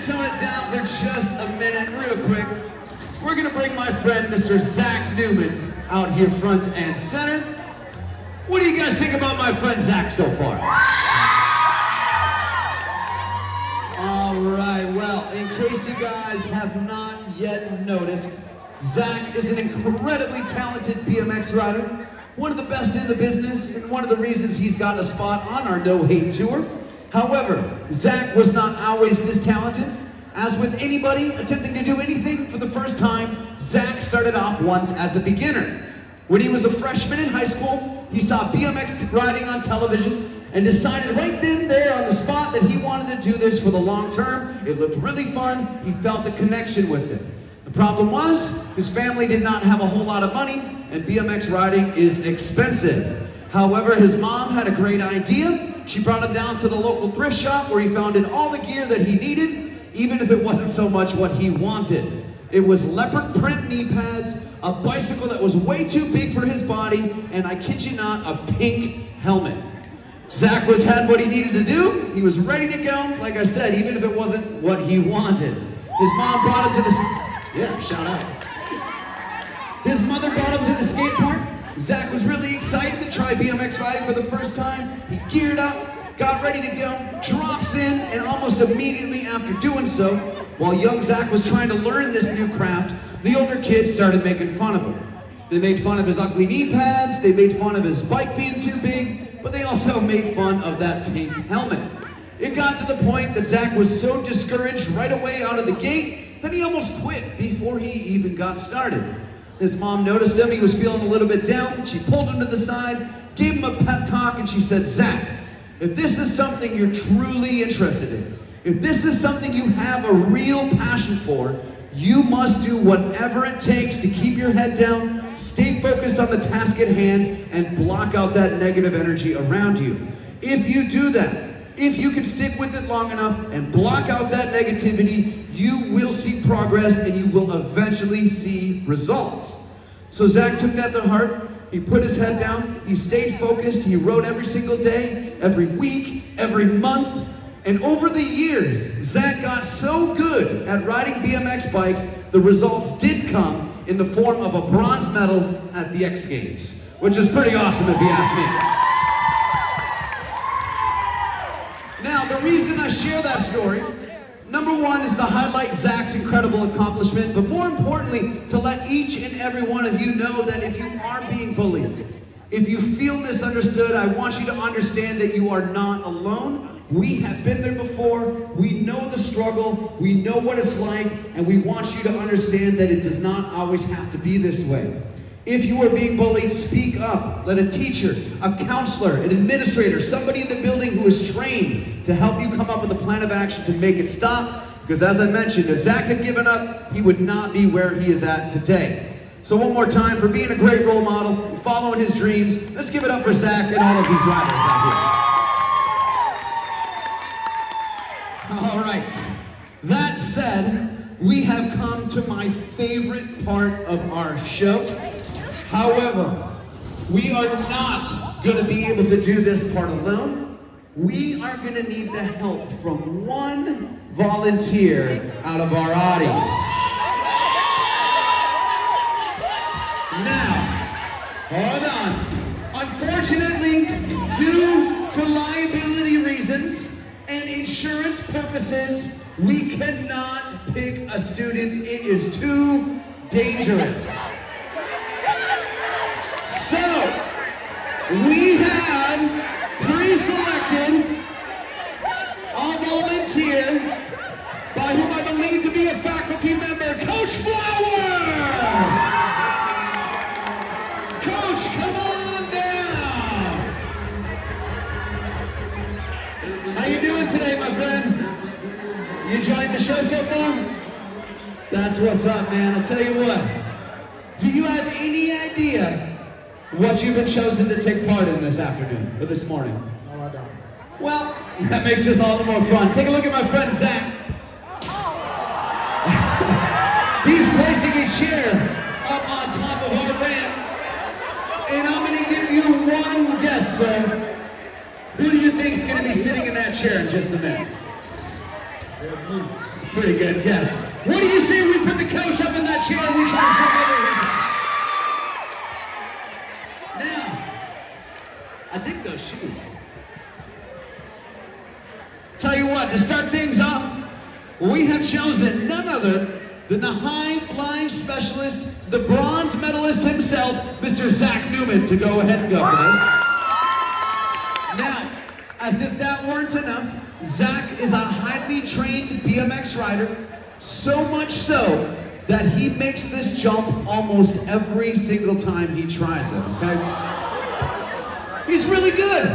tone it down for just a minute, real quick. We're gonna bring my friend, Mr. Zach Newman, out here front and center. What do you guys think about my friend Zach so far? All right, well, in case you guys have not yet noticed, Zach is an incredibly talented BMX rider, one of the best in the business, and one of the reasons he's got a spot on our No Hate Tour. However, Zach was not always this talented. As with anybody attempting to do anything for the first time, Zach started off once as a beginner. When he was a freshman in high school, he saw BMX riding on television and decided right then there on the spot that he wanted to do this for the long term. It looked really fun. He felt a connection with it. The problem was, his family did not have a whole lot of money, and BMX riding is expensive. However, his mom had a great idea. She brought him down to the local thrift shop where he found all the gear that he needed, even if it wasn't so much what he wanted. It was leopard print knee pads, a bicycle that was way too big for his body, and I kid you not, a pink helmet. Zach had what he needed to do. He was ready to go, like I said, even if it wasn't what he wanted. His mom brought him to the, shout out. His mother brought him to the skate park. Zach was really excited to try BMX riding for the first time. He geared up, got ready to go, drops in, and almost immediately after doing so, while young Zach was trying to learn this new craft, the older kids started making fun of him. They made fun of his ugly knee pads, they made fun of his bike being too big, but they also made fun of that pink helmet. It got to the point that Zach was so discouraged right away out of the gate that he almost quit before he even got started. His mom noticed him, he was feeling a little bit down. She pulled him to the side, gave him a pep talk, and she said, Zach, if this is something you're truly interested in, if this is something you have a real passion for, you must do whatever it takes to keep your head down, stay focused on the task at hand, and block out that negative energy around you. If you do that, if you can stick with it long enough and block out that negativity, you will see progress and you will eventually see results. So Zach took that to heart. He put his head down, he stayed focused, he rode every single day, every week, every month, and over the years, Zach got so good at riding BMX bikes, the results did come in the form of a bronze medal at the X Games, which is pretty awesome if you ask me. Now, the reason I share that story, number one is to highlight Zach's incredible accomplishment, but more importantly, to let each and every one of you know that if you are being bullied, if you feel misunderstood, I want you to understand that you are not alone. We have been there before, we know the struggle, we know what it's like, and we want you to understand that it does not always have to be this way. If you are being bullied, speak up. Let a teacher, a counselor, an administrator, somebody in the building who is trained to help you come up with a plan of action to make it stop. Because as I mentioned, if Zach had given up, he would not be where he is at today. So one more time, for being a great role model, following his dreams, let's give it up for Zach and all of these riders out here. All right, that said, we have come to my favorite part of our show. However, we are not going to be able to do this part alone. We are going to need the help from one volunteer out of our audience. Now, hold on. Unfortunately, due to liability reasons and insurance purposes, we cannot pick a student. It is too dangerous. So, we have pre-selected a volunteer by whom I believe to be a faculty member, Coach Flowers! Coach, come on down! How you doing today, my friend? You enjoying the show so far? That's what's up, man. I'll tell you what. Do you have any idea what you've been chosen to take part in this afternoon, or this morning? No, I don't. Well, that makes this all the more fun. Take a look at my friend Zach. He's placing a chair up on top of our ramp. And I'm gonna give you one guess, sir. Who do you think's gonna be sitting in that chair in just a minute? There's me. Pretty good guess. What do you say we put the coach up in that chair and we try to jump over his head? Now, I dig those shoes. Tell you what, to start things off, we have chosen none other than the high flying specialist, the bronze medalist himself, Mr. Zach Newman, to go ahead and go for this. Now, as if that weren't enough, Zach is a highly trained BMX rider, so much so that he makes this jump almost every single time he tries it, okay? He's really good.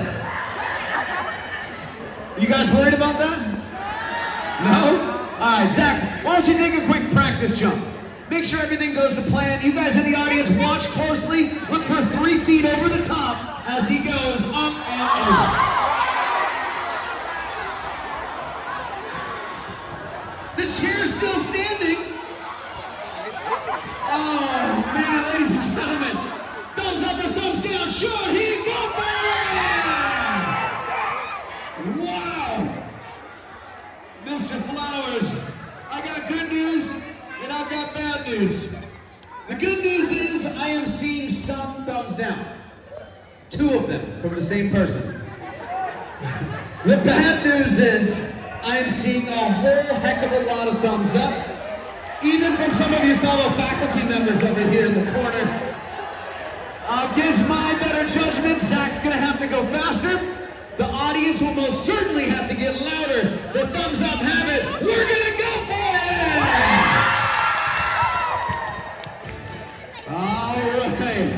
You guys worried about that? No? All right, Zach, why don't you take a quick practice jump? Make sure everything goes to plan. You guys in the audience, watch closely. Look for 3 feet over the top as he goes up and over. The chair's still standing. Oh, man, ladies and gentlemen. Thumbs up or thumbs down. Should he go back? Wow. Mr. Flowers, I got good news and I've got bad news. The good news is I am seeing some thumbs down. 2 of them from the same person. The bad news is I am seeing a whole heck of a lot of thumbs up, even from some of your fellow faculty members over here in the corner. Against my better judgment, Zach's gonna have to go faster. The audience will most certainly have to get louder. The thumbs up have it. We're gonna go for it! All right.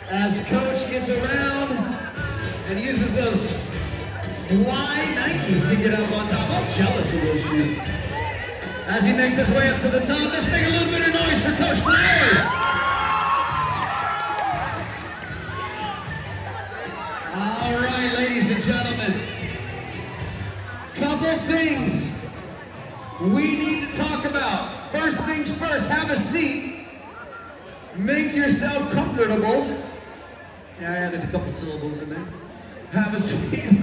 As Coach gets around and uses those fly Nikes to get up on top. I'm jealous of those shoes. As he makes his way up to the top, let's make a little bit of noise for Coach Flowers. All right, ladies and gentlemen. Couple things we need to talk about. First things first, have a seat. Make yourself comfortable. Yeah, I added a couple syllables in there. Have a seat.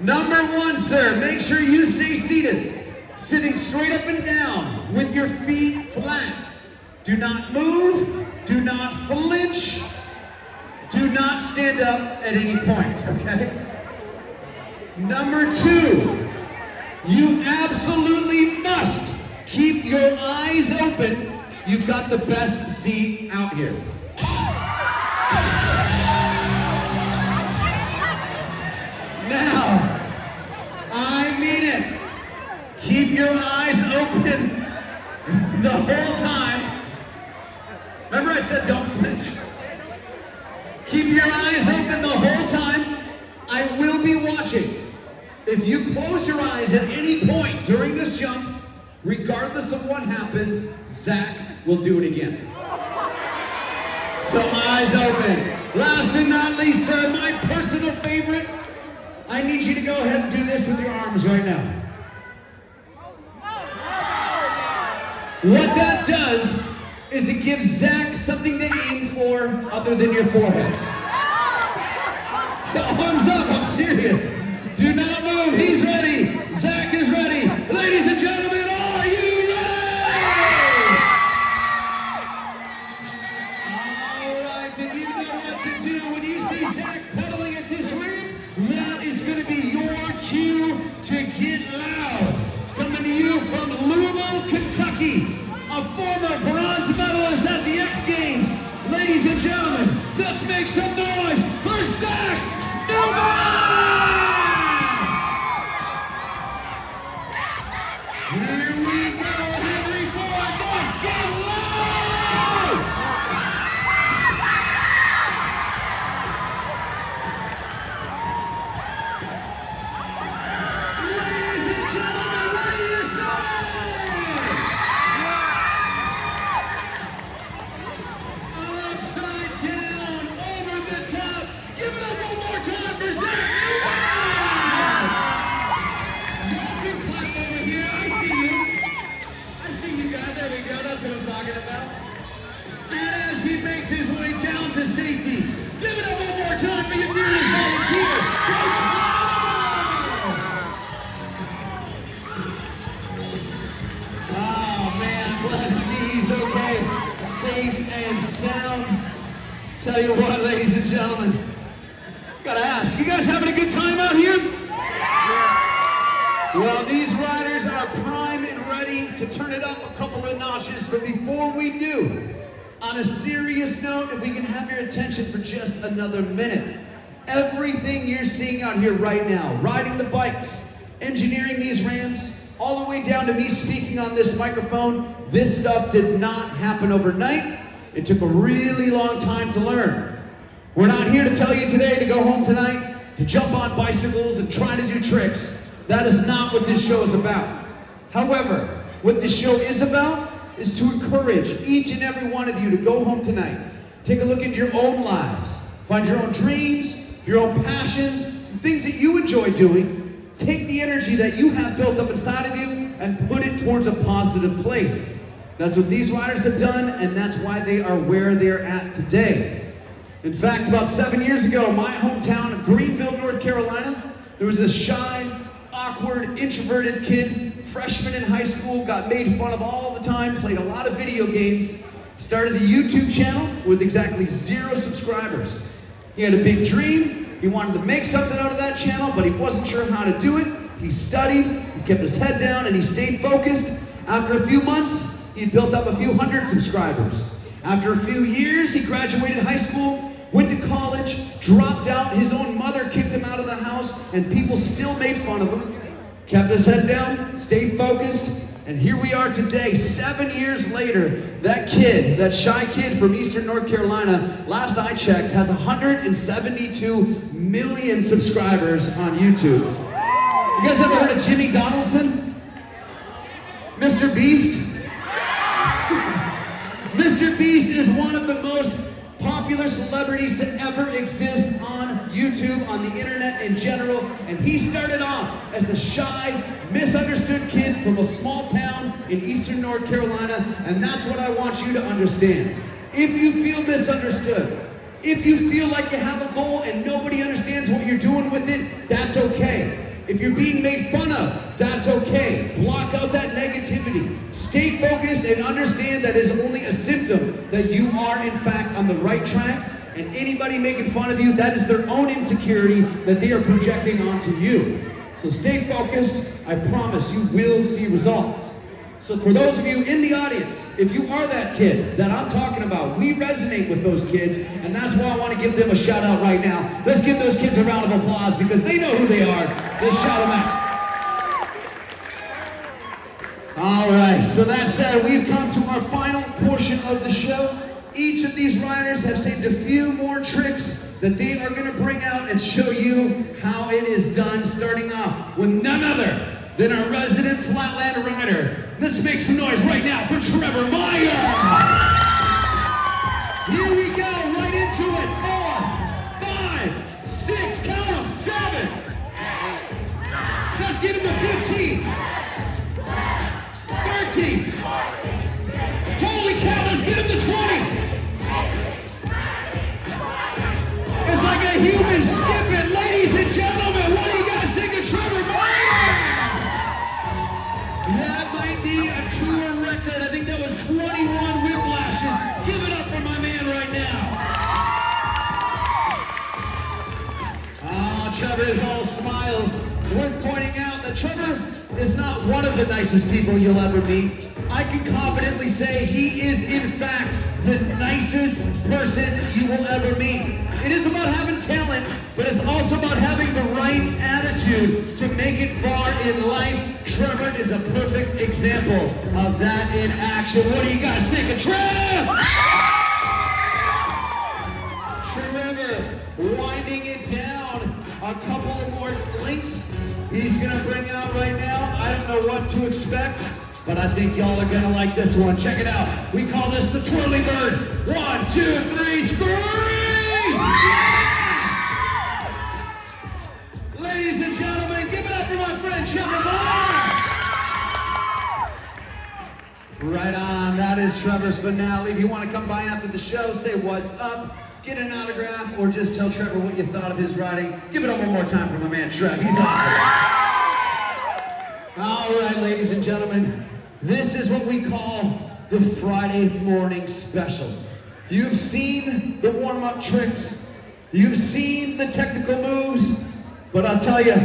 Number 1, sir, make sure you stay seated. Sitting straight up and down with your feet flat. Do not move, do not flinch, do not stand up at any point, okay? Number 2, you absolutely must keep your eyes open. You've got the best seat out here. Now, I mean it. Keep your eyes open the whole time. Remember I said don't flinch? Keep your eyes open the whole time. I will be watching. If you close your eyes at any point during this jump, regardless of what happens, Zach will do it again. So eyes open. Last and not least, sir, my personal favorite, I need you to go ahead and do this with your arms right now. What that does is it gives Zach something to aim for other than your forehead. So arms up, I'm serious. Do not move, he's ready. Zach is ready. Ladies and gentlemen, are you ready? All right, then you know what to do. When you see Zach pedaling at this ramp, that is going to be your cue to get loud. Coming to you from Louisville, Kentucky, a former bronze medalist at the X Games. Ladies and gentlemen, let's make some noise for Zach Newman! Here we go, Henry Ford, let's get loud! Ladies and gentlemen, what do you say? Upside down, over the top. Give it up one more time for Zach Newman! Y'all can clap over here. I see you. I see you guys. There we go. That's what I'm talking about. And as he makes his way down to safety, give it up one more time for your fearless volunteer, Coach Flowers! Tell you what, ladies and gentlemen, gotta ask, you guys having a good time out here? Well, these riders are prime and ready to turn it up a couple of notches, but before we do, on a serious note, if we can have your attention for just another minute. Everything you're seeing out here right now, riding the bikes, engineering these ramps, all the way down to me speaking on this microphone, this stuff did not happen overnight. It took a really long time to learn. We're not here to tell you today to go home tonight, to jump on bicycles and try to do tricks. That is not what this show is about. However, what this show is about is to encourage each and every one of you to go home tonight, take a look at your own lives, find your own dreams, your own passions, things that you enjoy doing. Take the energy that you have built up inside of you and put it towards a positive place. That's what these riders have done, and that's why they are where they're at today. In fact, about 7 years ago, my hometown of Greenville, North Carolina, there was this shy, awkward, introverted kid, freshman in high school, got made fun of all the time, played a lot of video games, started a YouTube channel with exactly 0 subscribers. He had a big dream. He wanted to make something out of that channel, but he wasn't sure how to do it. He studied, he kept his head down, and he stayed focused. After a few months, he built up a few hundred subscribers. After a few years, he graduated high school, went to college, dropped out. His own mother kicked him out of the house, and people still made fun of him. Kept his head down, stayed focused, and here we are today, 7 years later. That kid, that shy kid from Eastern North Carolina, last I checked, has 172 million subscribers on YouTube. You guys ever heard of Jimmy Donaldson? Mr. Beast? Mr. Beast is one of the most popular celebrities to ever exist on YouTube, on the internet in general, and he started off as a shy, misunderstood kid from a small town in Eastern North Carolina, and that's what I want you to understand. If you feel misunderstood, if you feel like you have a goal and nobody understands what you're doing with it, that's okay. If you're being made fun of, that's okay. Block out that negativity. Stay focused and understand that it's only a symptom that you are in fact on the right track, and anybody making fun of you, that is their own insecurity that they are projecting onto you. So stay focused. I promise you will see results. So for those of you in the audience, if you are that kid that I'm talking about, we resonate with those kids, and that's why I want to give them a shout out right now. Let's give those kids a round of applause because they know who they are. Let's shout them out. All right, so that said, we've come to our final portion of the show. Each of these riders have saved a few more tricks that they are going to bring out and show you how it is done, starting off with none other than our resident Flatland rider. Let's make some noise right now for Trevor Meyer. Here we go, right into it. 4, 5, 6, count them, 7. Let's get him to 15. 13. Holy cow, let's get him to 20. It's like a human skipping. Ladies and gentlemen, what do you guys think of Trevor Meyer? That might be a tour record. I think that was 21 whiplashes. Give it up for my man right now. Oh, Trevor is all smiles. Worth pointing out that Trevor is not one of the nicest people you'll ever meet. I can confidently say he is in fact the nicest person you will ever meet. It is about having talent, but it's also about having the right attitude to make it far in life. Trevor is a perfect example of that in action. What do you guys think of Trev? Trevor winding it down. A couple of more links he's gonna bring out right now. I don't know what to expect, but I think y'all are gonna like this one. Check it out. We call this the twirly bird. 1, 2, 3, scream! Yeah! Ladies and gentlemen, give it up for my friend Trevor Meyer. Right on, that is Trevor's finale. If you want to come by after the show, say what's up, get an autograph, or just tell Trevor what you thought of his riding. Give it up one more time for my man Trev. He's awesome. All right, ladies and gentlemen, this is what we call the Friday morning special. You've seen the warm-up tricks. You've seen the technical moves. But I'll tell you,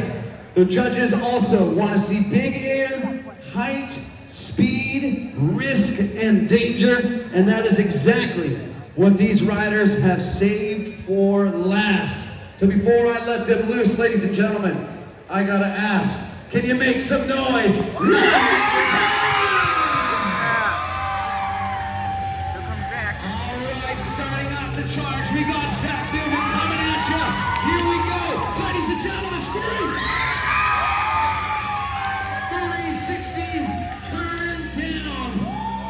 the judges also want to see big air, height, speed, risk, and danger. And that is exactly what these riders have saved for last. So before I let them loose, ladies and gentlemen, I gotta ask, can you make some noise one more time? Starting off the charge, we got Zach Newman coming at you. Here we go. Ladies and gentlemen, scream. 360, turn down.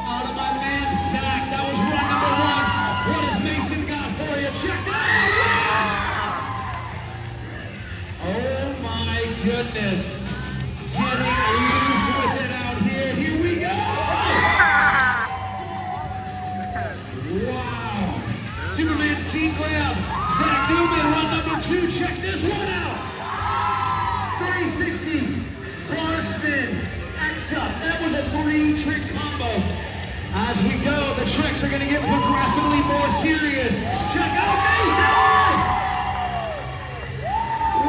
Out of my man, Zach. That was run number one. What has Mason got for you? Check that out. Oh my goodness. Getting loose with it out here. Here we go. Wow. Superman seat grab. Zach Newman, run number two. Check this one out. 360, bar spin, X up. That was a 3-trick combo. As we go, the tricks are going to get progressively more serious. Check out Mason!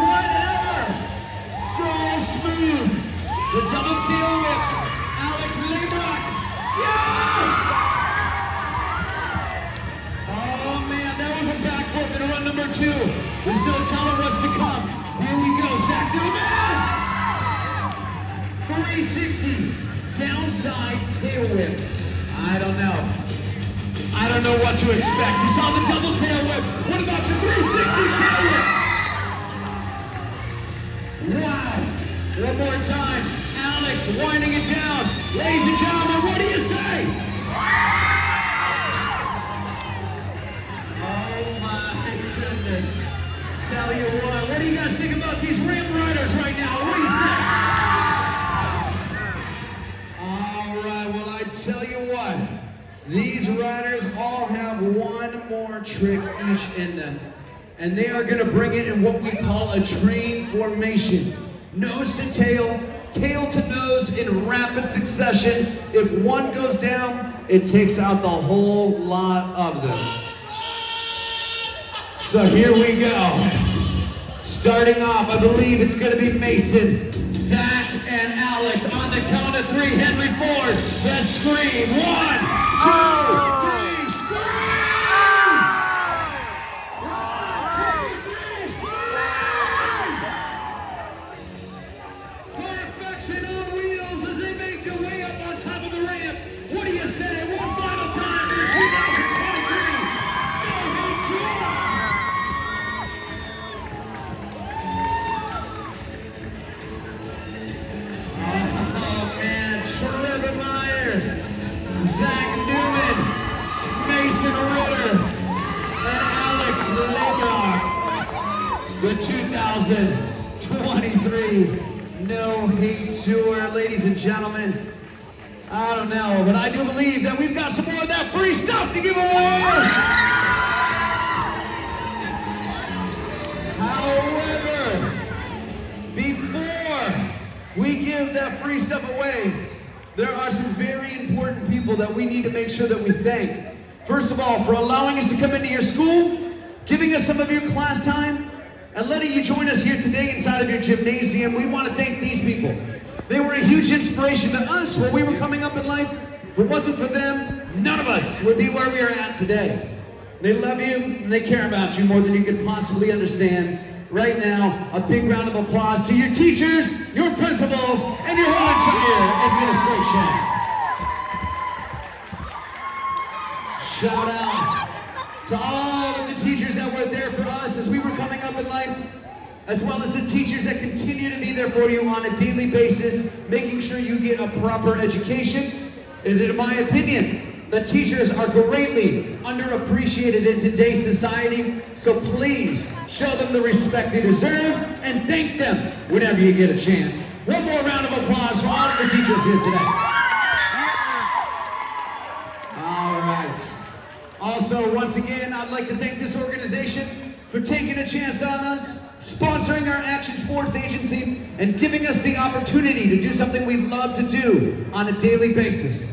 Whatever. So smooth. The double tail whip. Alex Lebrock. Yeah! Run number two. There's no telling what's to come. Here we go. Zach Newman. 360. Downside tail whip. I don't know. I don't know what to expect. You saw the double tail whip. What about the 360 tail whip? Wow. One more time. Alex winding it down. Ladies and gentlemen, what do you say? Tell you what do you guys think about these Ram Riders right now? What do you say? All right, well, I tell you what, these riders all have one more trick each in them. And they are gonna bring it in what we call a train formation. Nose to tail to nose in rapid succession. If one goes down, it takes out the whole lot of them. So here we go. Starting off, I believe it's gonna be Mason, Zach, and Alex. On the count of three, Henry Ford. Let's scream. 1, 2, 3, scream! 1, 2, 3, scream! Perfection on wheels as they make their way up on top of the ramp. What do you say? One final time for the 2023 No Hate Tour! Zach Newman, Mason Ritter, and Alex Lebrock. The 2023 No Hate Tour. Ladies and gentlemen, I don't know, but I do believe that we've got some more of that free stuff to give away. However, before we give that free stuff away, there are some very important people that we need to make sure that we thank. First of all, for allowing us to come into your school, giving us some of your class time, and letting you join us here today inside of your gymnasium. We want to thank these people. They were a huge inspiration to us when we were coming up in life. If it wasn't for them, none of us would be where we are at today. They love you and they care about you more than you could possibly understand. Right now, a big round of applause to your teachers, your principals, and your whole entire administration. Shout out to all of the teachers that were there for us as we were coming up in life, as well as the teachers that continue to be there for you on a daily basis, making sure you get a proper education. And in my opinion, the teachers are greatly underappreciated in today's society, so please show them the respect they deserve and thank them whenever you get a chance. One more round of applause for all of the teachers here today. All right. Also, once again, I'd like to thank this organization for taking a chance on us, sponsoring our Action Sports Agency, and giving us the opportunity to do something we love to do on a daily basis.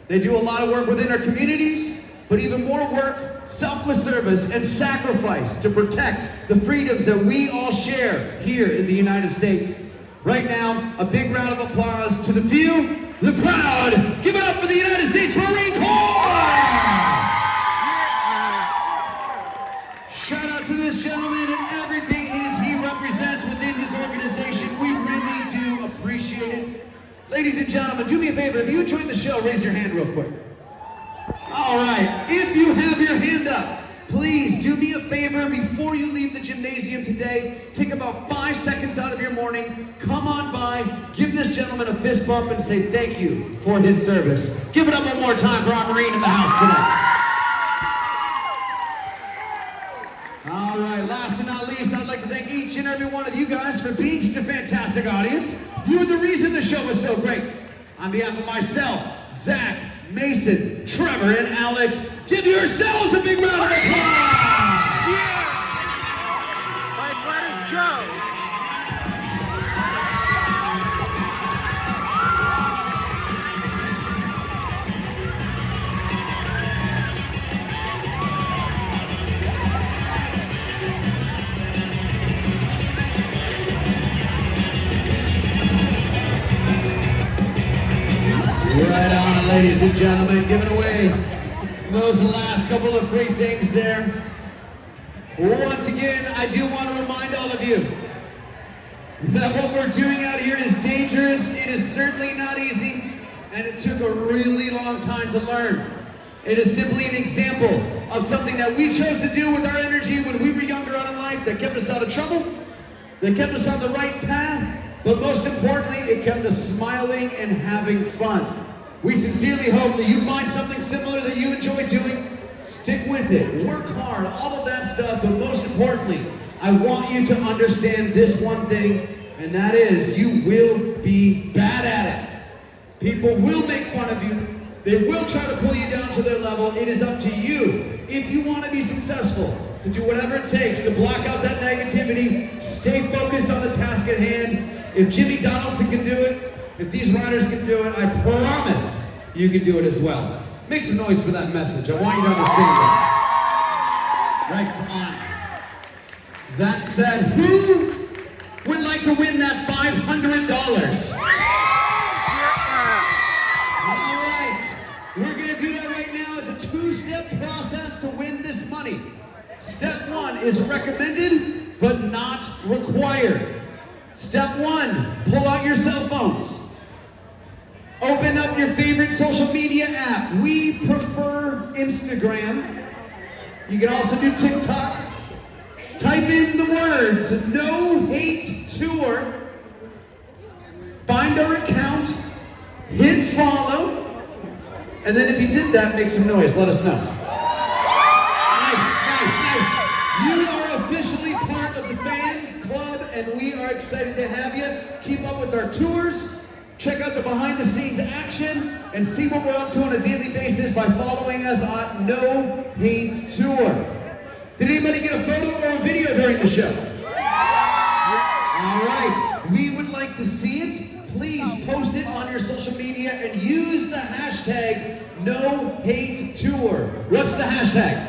They do a lot of work within our communities, but even more work, selfless service, and sacrifice to protect the freedoms that we all share here in the United States. Right now, a big round of applause to the few, the proud. Give it up for the United States Marine Corps! Shout out to this gentleman and everything he represents within his organization. We really do appreciate it. Ladies and gentlemen, do me a favor. If you enjoyed the show, raise your hand real quick. All right, if you have your hand up, please do me a favor before you leave the gymnasium today. Take about 5 seconds out of your morning, come on by, give this gentleman a fist bump and say thank you for his service. Give it up one more time for our Marine in the house today. All right, last and not least, I'd like to thank each and every one of you guys for being such a fantastic audience. You're the reason the show was so great. On behalf of myself, Zach, Mason, Trevor, and Alex, give yourselves a big round of applause! Yeah! Like, let it go! Right on, ladies and gentlemen, giving away those last couple of free things there. Once again, I do want to remind all of you that what we're doing out here is dangerous. It is certainly not easy, and it took a really long time to learn. It is simply an example of something that we chose to do with our energy when we were younger on in life that kept us out of trouble, that kept us on the right path, but most importantly, it kept us smiling and having fun. We sincerely hope that you find something similar that you enjoy doing. Stick with it, work hard, all of that stuff, but most importantly, I want you to understand this one thing, and that is you will be bad at it. People will make fun of you. They will try to pull you down to their level. It is up to you, if you want to be successful, to do whatever it takes to block out that negativity, stay focused on the task at hand. If Jimmy Donaldson can do it, if these riders can do it, I promise you can do it as well. Make some noise for that message. I want you to understand that. Right on. That said, who would like to win that $500? All right, we're gonna do that right now. It's a two-step process to win this money. Step one is recommended, but not required. Step one, pull out your cell phones. Open up your favorite social media app. We prefer Instagram. You can also do TikTok. Type in the words, No Hate Tour. Find our account, hit follow, and then if you did that, make some noise, let us know. Nice. You are officially part of the fans club, and we are excited to have you. Keep up with our tours. Check out the behind the scenes action and see what we're up to on a daily basis by following us on No Hate Tour. Did anybody get a photo or a video during the show? All right, we would like to see it. Please post it on your social media and use the hashtag No Hate Tour. What's the hashtag?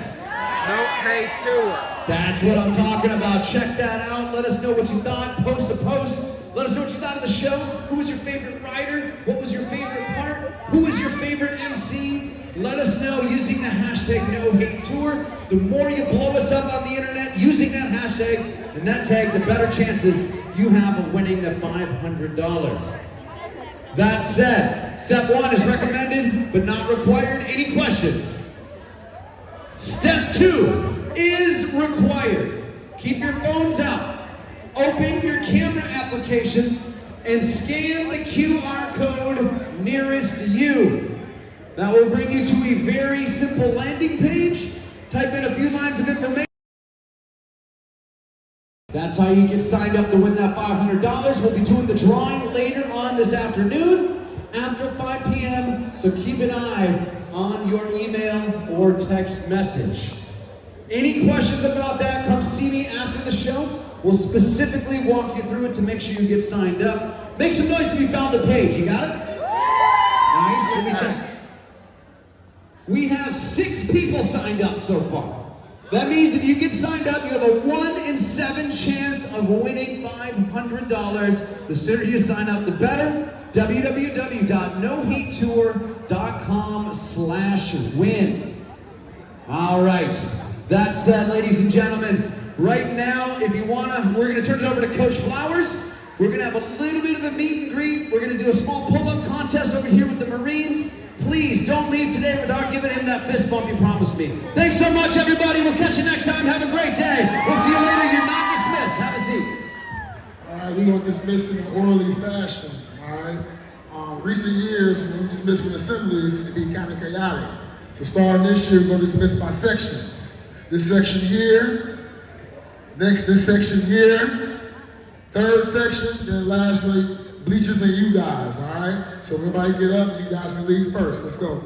No Hate Tour. That's what I'm talking about. Check that out. Let us know what you thought. Post a post. Let us know what you thought of the show. Who was your favorite rider? What was your favorite part? Who was your favorite MC? Let us know using the hashtag No Hate Tour. The more you blow us up on the internet using that hashtag and that tag, the better chances you have of winning the $500. That said, step one is recommended but not required. Any questions? Step two is required. Keep your phones out. Open your camera application and scan the QR code nearest you. That will bring you to a very simple landing page. Type in a few lines of information. That's how you get signed up to win that $500. We'll be doing the drawing later on this afternoon after 5 p.m. So keep an eye on your email or text message. Any questions about that, come see me after the show. We'll specifically walk you through it to make sure you get signed up. Make some noise if you found the page. You got it? Nice. Let me check. We have 6 people signed up so far. That means if you get signed up, you have a 1 in 7 chance of winning $500. The sooner you sign up, the better. www.nohatetour.com/win. All right. That said, ladies and gentlemen, right now, if you wanna, we're gonna turn it over to Coach Flowers. We're gonna have a little bit of a meet and greet. We're gonna do a small pull-up contest over here with the Marines. Please don't leave today without giving him that fist bump you promised me. Thanks so much, everybody. We'll catch you next time. Have a great day. We'll see you later. You're not dismissed. Have a seat. All right, we're gonna dismiss in an orderly fashion. All right. Recent years, when we dismiss from assemblies, it'd be kind of chaotic. So starting this year, we're gonna dismiss by sections. This section here, next this section here, third section, then lastly, bleachers and you guys, all right? So everybody get up, you guys can leave first. Let's go.